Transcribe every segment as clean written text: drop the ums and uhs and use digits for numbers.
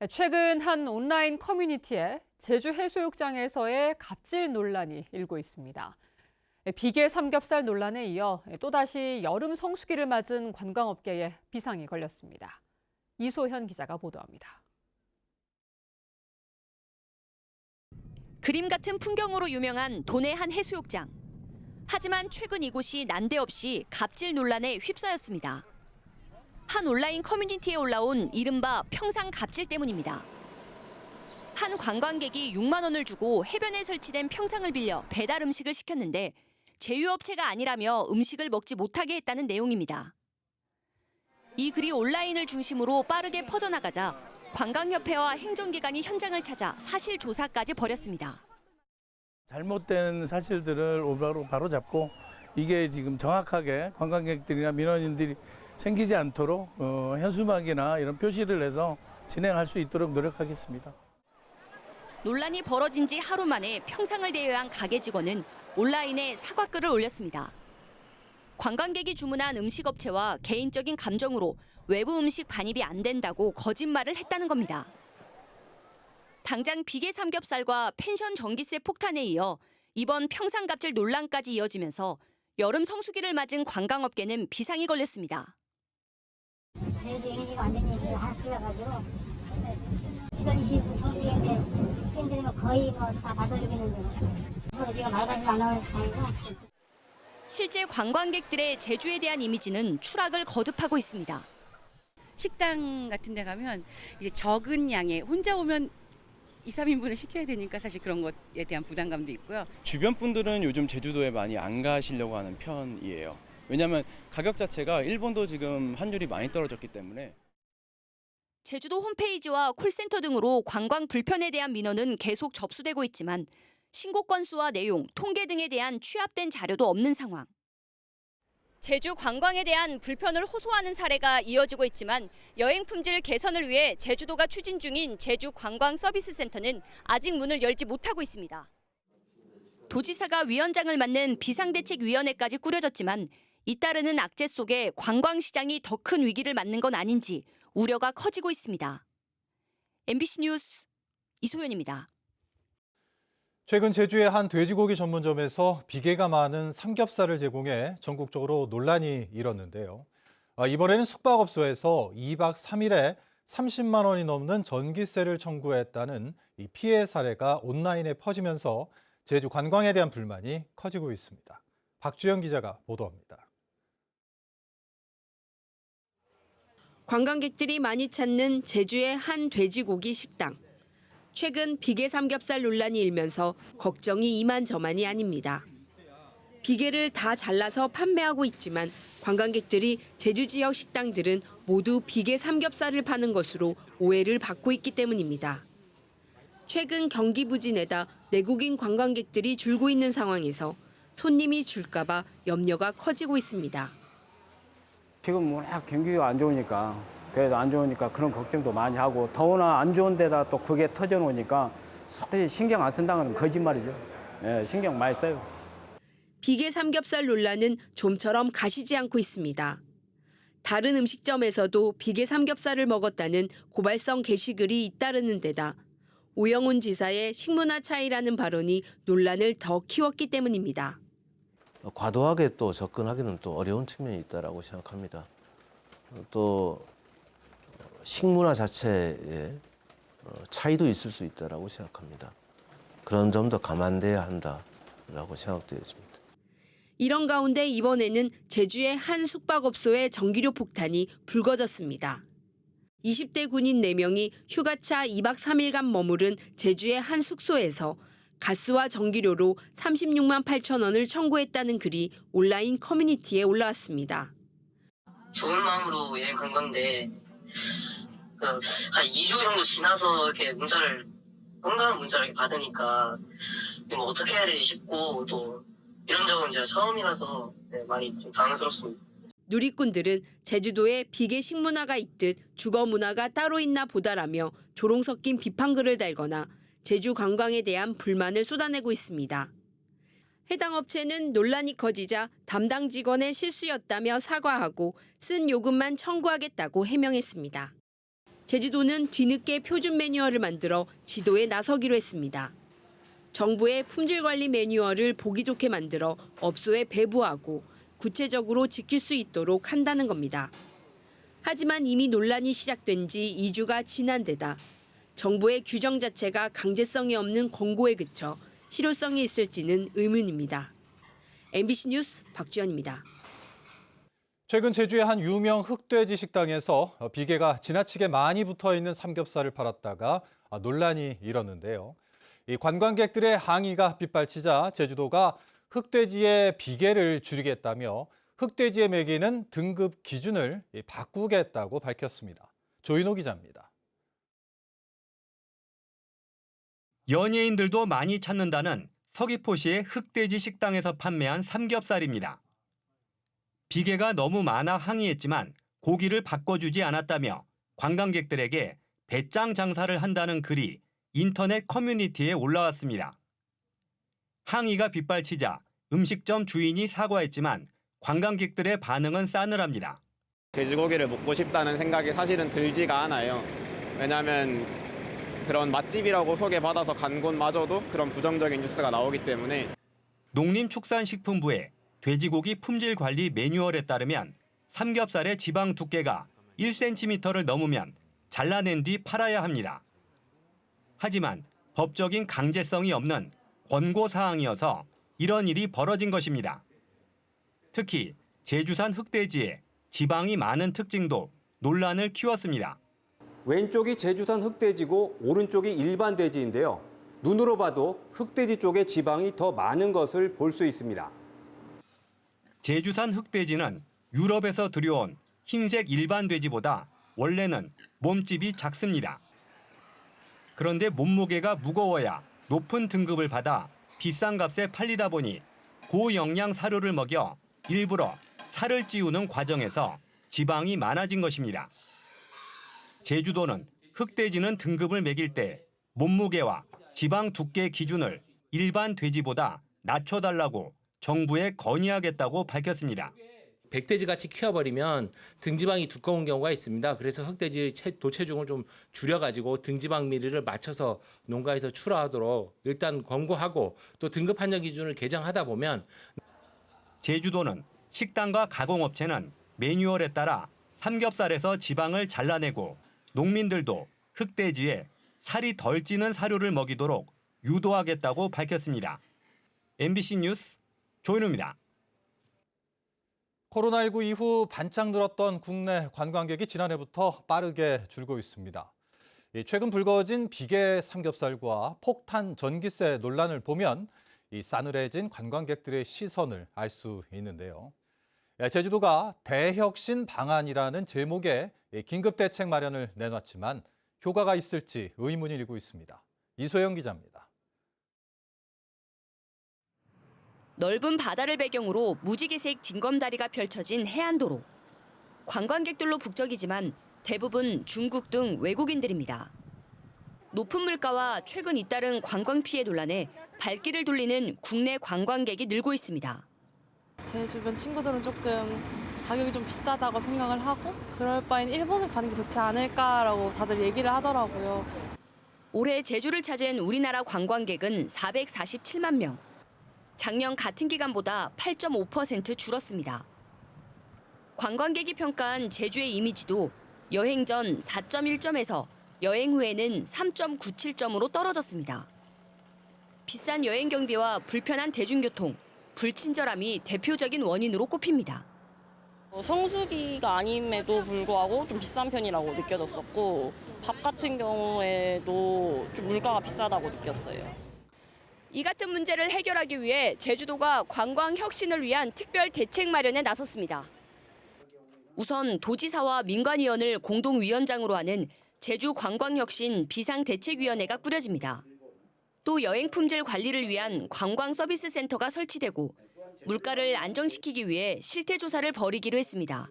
최근 한 온라인 커뮤니티에 제주 해수욕장에서의 갑질 논란이 일고 있습니다. 비계 삼겹살 논란에 이어 또다시 여름 성수기를 맞은 관광업계에 비상이 걸렸습니다. 이소현 기자가 보도합니다. 그림 같은 풍경으로 유명한 도내 한 해수욕장. 하지만 최근 이곳이 난데없이 갑질 논란에 휩싸였습니다. 한 온라인 커뮤니티에 올라온 이른바 평상 갑질 때문입니다. 한 관광객이 6만 원을 주고 해변에 설치된 평상을 빌려 배달 음식을 시켰는데 제휴업체가 아니라며 음식을 먹지 못하게 했다는 내용입니다. 이 글이 온라인을 중심으로 빠르게 퍼져나가자 관광협회와 행정기관이 현장을 찾아 사실 조사까지 벌였습니다. 잘못된 사실들을 바로 잡고 이게 지금 정확하게 관광객들이나 민원인들이 생기지 않도록 현수막이나 이런 표시를 해서 진행할 수 있도록 노력하겠습니다. 논란이 벌어진 지 하루 만에 평상을 대여한 가게 직원은 온라인에 사과글을 올렸습니다. 관광객이 주문한 음식업체와 개인적인 감정으로 외부 음식 반입이 안 된다고 거짓말을 했다는 겁니다. 당장 비계 삼겹살과 펜션 전기세 폭탄에 이어 이번 평상갑질 논란까지 이어지면서 여름 성수기를 맞은 관광업계는 비상이 걸렸습니다. 저희도 이미지가 안 되는 얘기가 하나 틀려가지고 7월 20일 성수기인데 수행들이 거의 다 받아주겠는데 그걸 지금 맑아서 안 나올 상황이고 실제 관광객들의 제주에 대한 이미지는 추락을 거듭하고 있습니다. 식당 같은 데 가면 이제 적은 양에 혼자 오면 2, 3인분을 시켜야 되니까 사실 그런 것에 대한 부담감도 있고요. 주변 분들은 요즘 제주도에 많이 안 가시려고 하는 편이에요. 왜냐하면 가격 자체가 일본도 지금 환율이 많이 떨어졌기 때문에. 제주도 홈페이지와 콜센터 등으로 관광 불편에 대한 민원은 계속 접수되고 있지만 신고 건수와 내용, 통계 등에 대한 취합된 자료도 없는 상황. 제주 관광에 대한 불편을 호소하는 사례가 이어지고 있지만 여행 품질 개선을 위해 제주도가 추진 중인 제주 관광 서비스 센터는 아직 문을 열지 못하고 있습니다. 도지사가 위원장을 맡는 비상대책위원회까지 꾸려졌지만 잇따르는 악재 속에 관광시장이 더 큰 위기를 맞는 건 아닌지 우려가 커지고 있습니다. MBC 뉴스 이소연입니다. 최근 제주의 한 돼지고기 전문점에서 비계가 많은 삼겹살을 제공해 전국적으로 논란이 일었는데요. 이번에는 숙박업소에서 2박 3일에 30만 원이 넘는 전기세를 청구했다는 이 피해 사례가 온라인에 퍼지면서 제주 관광에 대한 불만이 커지고 있습니다. 박주영 기자가 보도합니다. 관광객들이 많이 찾는 제주의 한 돼지고기 식당. 최근 비계 삼겹살 논란이 일면서 걱정이 이만저만이 아닙니다. 비계를 다 잘라서 판매하고 있지만 관광객들이 제주 지역 식당들은 모두 비계 삼겹살을 파는 것으로 오해를 받고 있기 때문입니다. 최근 경기 부진에다 내국인 관광객들이 줄고 있는 상황에서 손님이 줄까 봐 염려가 커지고 있습니다. 지금 워낙 경기가 안 좋으니까 그래도 안 좋으니까 그런 걱정도 많이 하고 더구나 안 좋은 데다 또 그게 터져 놓으니까 솔직히 신경 안 쓴다는 건 거짓말이죠. 예, 신경 많이 써요. 비계 삼겹살 논란은 좀처럼 가시지 않고 있습니다. 다른 음식점에서도 비계 삼겹살을 먹었다는 고발성 게시글이 잇따르는 데다 오영훈 지사의 식문화 차이라는 발언이 논란을 더 키웠기 때문입니다. 과도하게 또 접근하기는 또 어려운 측면이 있다라고 생각합니다. 또 식문화 자체에 차이도 있을 수 있다라고 생각합니다. 그런 점도 감안돼야 한다라고 생각되어집니다. 이런 가운데 이번에는 제주의 한 숙박업소의 전기료 폭탄이 불거졌습니다. 20대 군인 4명이 휴가차 2박 3일간 머무른 제주의 한 숙소에서 가스와 전기료로 36만 8천 원을 청구했다는 글이 온라인 커뮤니티에 올라왔습니다. 좋은 마음으로 여행 간 건데 한 2주 정도 지나서 이렇게 황당한 문자를 이렇게 받으니까 이거 어떻게 해야 되지 싶고 또 이런 적은 제가 처음이라서 많이 좀 당황스럽습니다. 누리꾼들은 제주도에 비계 식문화가 있듯 주거 문화가 따로 있나 보다라며 조롱 섞인 비판글을 달거나 제주 관광에 대한 불만을 쏟아내고 있습니다. 해당 업체는 논란이 커지자 담당 직원의 실수였다며 사과하고 쓴 요금만 청구하겠다고 해명했습니다. 제주도는 뒤늦게 표준 매뉴얼을 만들어 지도에 나서기로 했습니다. 정부의 품질 관리 매뉴얼을 보기 좋게 만들어 업소에 배부하고 구체적으로 지킬 수 있도록 한다는 겁니다. 하지만 이미 논란이 시작된 지 2주가 지난 데다 정부의 규정 자체가 강제성이 없는 권고에 그쳐 실효성이 있을지는 의문입니다. MBC 뉴스 박주연입니다. 최근 제주의 한 유명 흑돼지 식당에서 비계가 지나치게 많이 붙어있는 삼겹살을 팔았다가 논란이 일었는데요. 이 관광객들의 항의가 빗발치자 제주도가 흑돼지의 비계를 줄이겠다며 흑돼지에 매기는 등급 기준을 바꾸겠다고 밝혔습니다. 조인호 기자입니다. 연예인들도 많이 찾는다는 서귀포시의 흑돼지 식당에서 판매한 삼겹살입니다. 비계가 너무 많아 항의했지만 고기를 바꿔주지 않았다며 관광객들에게 배짱 장사를 한다는 글이 인터넷 커뮤니티에 올라왔습니다. 항의가 빗발치자 음식점 주인이 사과했지만 관광객들의 반응은 싸늘합니다. 돼지고기를 먹고 싶다는 생각이 사실은 들지가 않아요. 왜냐하면 그런 맛집이라고 소개받아서 간 곳마저도 그런 부정적인 뉴스가 나오기 때문에. 농림축산식품부의 돼지고기 품질 관리 매뉴얼에 따르면 삼겹살의 지방 두께가 1cm를 넘으면 잘라낸 뒤 팔아야 합니다. 하지만 법적인 강제성이 없는 권고 사항이어서 이런 일이 벌어진 것입니다. 특히 제주산 흑돼지의 지방이 많은 특징도 논란을 키웠습니다. 왼쪽이 제주산 흑돼지고 오른쪽이 일반 돼지인데요. 눈으로 봐도 흑돼지 쪽에 지방이 더 많은 것을 볼 수 있습니다. 제주산 흑돼지는 유럽에서 들여온 흰색 일반 돼지보다 원래는 몸집이 작습니다. 그런데 몸무게가 무거워야 높은 등급을 받아 비싼 값에 팔리다 보니 고영양 사료를 먹여 일부러 살을 찌우는 과정에서 지방이 많아진 것입니다. 제주도는 흑돼지는 등급을 매길 때 몸무게와 지방 두께 기준을 일반 돼지보다 낮춰달라고 정부에 건의하겠다고 밝혔습니다. 백돼지같이 키워버리면 등지방이 두꺼운 경우가 있습니다. 그래서 흑돼지 도체중을 좀 줄여가지고 등지방 비리를 맞춰서 농가에서 출하하도록 일단 권고하고 또 등급 판정 기준을 개정하다 보면 제주도는 식당과 가공업체는 매뉴얼에 따라 삼겹살에서 지방을 잘라내고 농민들도 흑돼지에 살이 덜 찌는 사료를 먹이도록 유도하겠다고 밝혔습니다. MBC 뉴스 조인호입니다. 코로나19 이후 반짝 늘었던 국내 관광객이 지난해부터 빠르게 줄고 있습니다. 최근 불거진 비계 삼겹살과 폭탄 전기세 논란을 보면 이 싸늘해진 관광객들의 시선을 알 수 있는데요. 제주도가 대혁신 방안이라는 제목의 긴급 대책 마련을 내놨지만 효과가 있을지 의문이 일고 있습니다. 이소영 기자입니다. 넓은 바다를 배경으로 무지개색 징검다리가 펼쳐진 해안도로. 관광객들로 북적이지만 대부분 중국 등 외국인들입니다. 높은 물가와 최근 잇따른 관광 피해 논란에 발길을 돌리는 국내 관광객이 늘고 있습니다. 제 주변 친구들은 조금 가격이 좀 비싸다고 생각을 하고 그럴 바엔 일본을 가는 게 좋지 않을까라고 다들 얘기를 하더라고요. 올해 제주를 찾은 우리나라 관광객은 447만 명. 작년 같은 기간보다 8.5% 줄었습니다. 관광객이 평가한 제주의 이미지도 여행 전 4.1점에서 여행 후에는 3.97점으로 떨어졌습니다. 비싼 여행 경비와 불편한 대중교통, 불친절함이 대표적인 원인으로 꼽힙니다. 성수기가 아님에도 불구하고 좀 비싼 편이라고 느껴졌었고 밥 같은 경우에도 좀 물가가 비싸다고 느꼈어요. 이 같은 문제를 해결하기 위해 제주도가 관광 혁신을 위한 특별 대책 마련에 나섰습니다. 우선 도지사와 민관위원을 공동위원장으로 하는 제주관광혁신 비상대책위원회가 꾸려집니다. 또 여행 품질 관리를 위한 관광 서비스 센터가 설치되고 물가를 안정시키기 위해 실태 조사를 벌이기로 했습니다.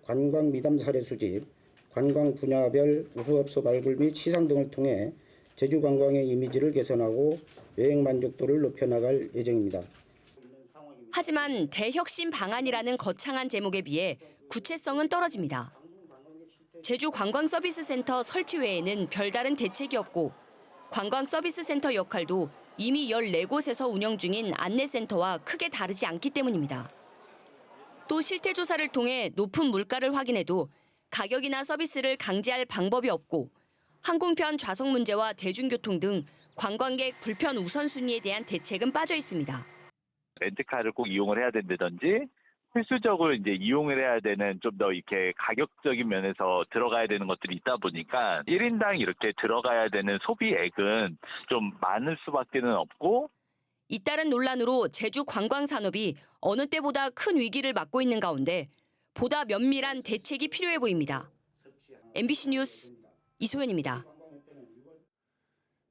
관광 미담 사례 수집, 관광 분야별 우수업소 발굴 및 시상 등을 통해 제주 관광의 이미지를 개선하고 여행 만족도를 높여나갈 예정입니다. 하지만 대혁신 방안이라는 거창한 제목에 비해 구체성은 떨어집니다. 제주 관광서비스센터 설치 외에는 별다른 대책이 없고 관광서비스센터 역할도 이미 14곳에서 운영 중인 안내센터와 크게 다르지 않기 때문입니다. 또 실태조사를 통해 높은 물가를 확인해도 가격이나 서비스를 강제할 방법이 없고 항공편 좌석 문제와 대중교통 등 관광객 불편 우선순위에 대한 대책은 빠져 있습니다. 렌트카를 꼭 이용을 해야 된다든지 필수적으로 이제 이용을 해야 되는 좀 더 이렇게 가격적인 면에서 들어가야 되는 것들이 있다 보니까 1인당 이렇게 들어가야 되는 소비액은 좀 많을 수밖에는 없고 잇따른 논란으로 제주 관광 산업이 어느 때보다 큰 위기를 맞고 있는 가운데 보다 면밀한 대책이 필요해 보입니다. MBC 뉴스 이소연입니다.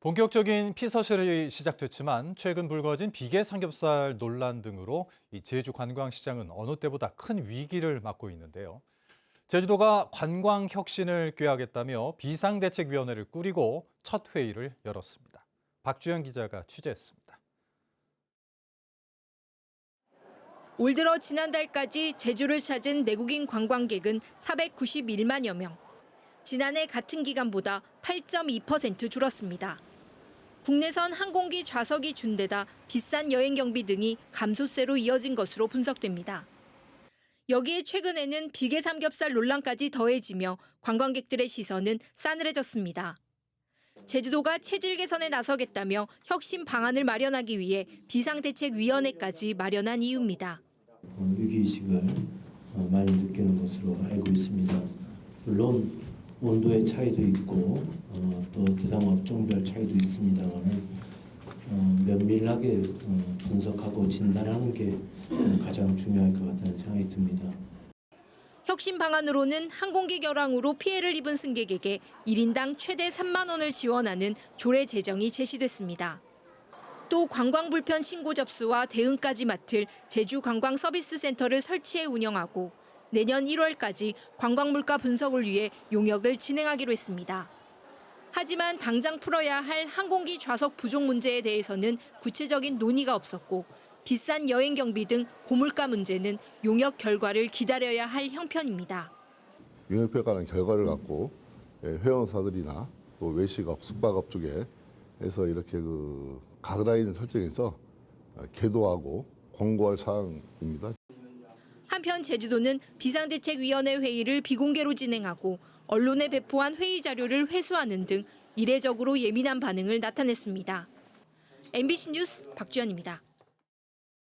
본격적인 피서철이 시작됐지만 최근 불거진 비계 삼겹살 논란 등으로 이 제주 관광시장은 어느 때보다 큰 위기를 맞고 있는데요. 제주도가 관광 혁신을 꾀하겠다며 비상대책위원회를 꾸리고 첫 회의를 열었습니다. 박주영 기자가 취재했습니다. 올 들어 지난달까지 제주를 찾은 내국인 관광객은 491만여 명. 지난해 같은 기간보다 8.2% 줄었습니다. 국내선 항공기 좌석이 준 데다 비싼 여행 경비 등이 감소세로 이어진 것으로 분석됩니다. 여기에 최근에는 비계 삼겹살 논란까지 더해지며 관광객들의 시선은 싸늘해졌습니다. 제주도가 체질 개선에 나서겠다며 혁신 방안을 마련하기 위해 비상대책위원회까지 마련한 이유입니다. 위기의식을 많이 느끼는 것으로 알고 있습니다. 물론 온도의 차이도 있고 또 대상 업종별 차이도 있습니다만 면밀하게 분석하고 진단하는 게 가장 중요할 것 같다는 생각이 듭니다. 혁신 방안으로는 항공기 결항으로 피해를 입은 승객에게 1인당 최대 3만 원을 지원하는 조례 제정이 제시됐습니다. 또 관광 불편 신고 접수와 대응까지 맡을 제주 관광 서비스 센터를 설치해 운영하고 내년 1월까지 관광 물가 분석을 위해 용역을 진행하기로 했습니다. 하지만 당장 풀어야 할 항공기 좌석 부족 문제에 대해서는 구체적인 논의가 없었고 비싼 여행 경비 등 고물가 문제는 용역 결과를 기다려야 할 형편입니다. 용역평가는 결과를 갖고 회원사들이나 또 외식업, 숙박업 쪽에 해서 이렇게 가드라인을 설정해서 계도하고 공고할 사항입니다. 한편 제주도는 비상대책위원회 회의를 비공개로 진행하고 언론에 배포한 회의 자료를 회수하는 등 이례적으로 예민한 반응을 나타냈습니다. MBC 뉴스 박주연입니다.